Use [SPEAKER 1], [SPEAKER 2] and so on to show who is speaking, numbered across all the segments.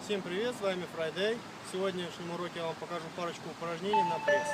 [SPEAKER 1] Всем привет, с вами Friday. В сегодняшнем уроке я вам покажу парочку упражнений на пресс.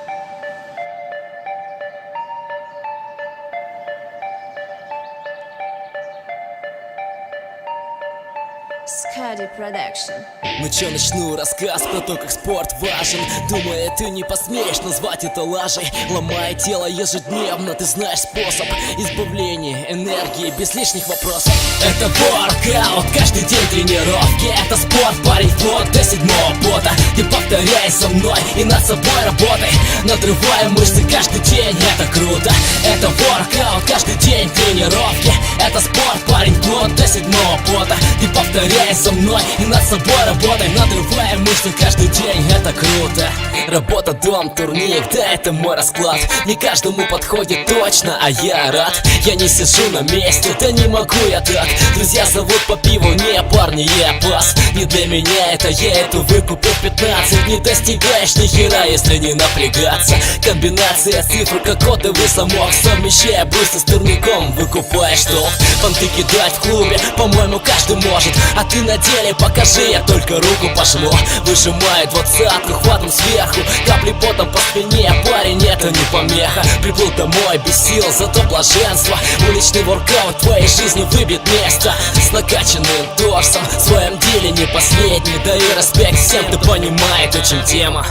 [SPEAKER 2] Skady Production.
[SPEAKER 3] Ну чё, начну рассказ про то, как спорт важен. Думаю, ты не посмеешь назвать это лажей. Ломая тело ежедневно, ты знаешь способ избавления энергии без лишних вопросов. Это воркаут, каждый день тренировки. Это спорт, парень, вплоть до седьмого пота. Ты повторяй со мной и над собой работай. Надрывая мышцы каждый день, это круто. Это воркаут, каждый день тренировки. Это спорт, парень, вплоть до седьмого пота. Ты повторяй со мной и над собой работай. Надрывая мышцы каждый день, это круто. Работа, дом, турник, да это мой расклад. Не каждому подходит точно, а я рад. Я не сижу на месте, да не могу я так. Друзья зовут по пиву, не парни, я пас. Не для меня это, я эту выкупил 15. Не достигаешь ни хера, если не напрягаться. Комбинация цифр, как кодовый замок. Совмещая быстро с турником, выкупаешь толк. Понты кидать в клубе, по-моему, каждый может. А ты на деле покажи, я только руку пожму. Выжимаю двадцатку, хватом сверху. Капли потом по спине, парень, это не помеха. Приплыл домой без сил, зато блаженство. Уличный воркаут в твоей жизни выбьет место. С накачанным торсом, в своем деле не последний. Да и респект всем, кто понимает очень тема.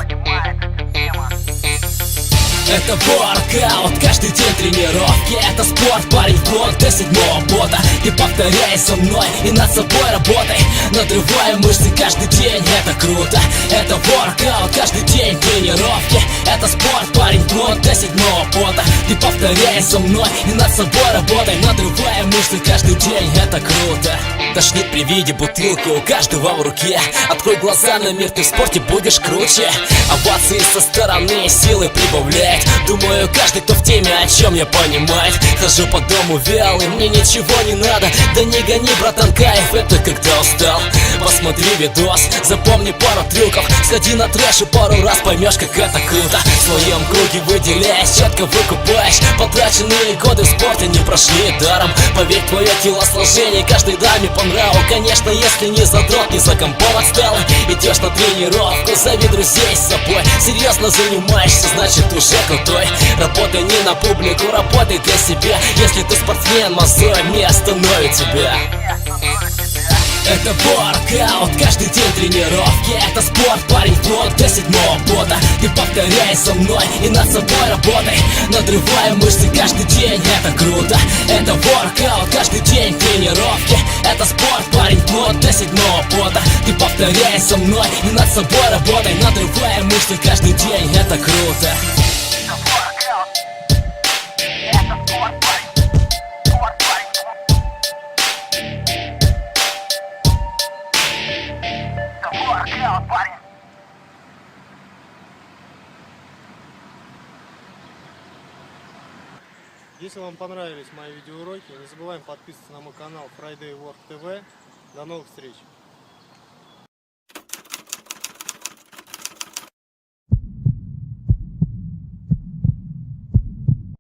[SPEAKER 3] Это воркаут, каждый день тренировки. Это спорт, парень, вплоть до седьмого пота. Ты повторяй со мной и над собой работай. Надрывая мышцы каждый день, это круто. Это воркаут, каждый день тренировки. Это спорт, парень, вплоть до седьмого пота. Ты повторяй со мной и над собой работай. Надрывая мышцы каждый день, это круто. Тошнит при виде бутылки у каждого в руке. Открой глаза на мир, ты в спорте будешь круче. Овации со стороны силы прибавляет. Думаю, каждый, кто в теме, о чем я понимает. Хожу по дому вялый, мне ничего не надо. Да не гони, братан, кайф, это когда устал. Посмотри видос, запомни пару трюков. Сходи на трэш и пару раз поймешь, как это круто. В своем круге выделяясь, четко выкупаешь. Потраченные годы в спорте не прошли даром. Поверь, твое телосложение каждой даме по нраву. Конечно, если не задрот, не за компом отстал. Идешь на тренировку, зови друзей с собой. Серьезно занимаешься, значит уже крутой. Работай не на публику, работай для себя. Если ты спортсмен, мозоль не остановит тебя. Это воркаут, каждый день тренировки. Это спорт, парень, вплоть до седьмого пота. Ты повторяй со мной и над собой работай. Надрывая мышцы каждый день, это круто. Это воркаут, каждый день тренировки. Это спорт, парень, вплоть до седьмого пота. Ты повторяй со мной и над собой работай. Надрывая мышцы каждый день, это круто.
[SPEAKER 1] Если вам понравились мои видеоуроки, не забываем подписываться на мой канал Friday Work TV. До новых встреч!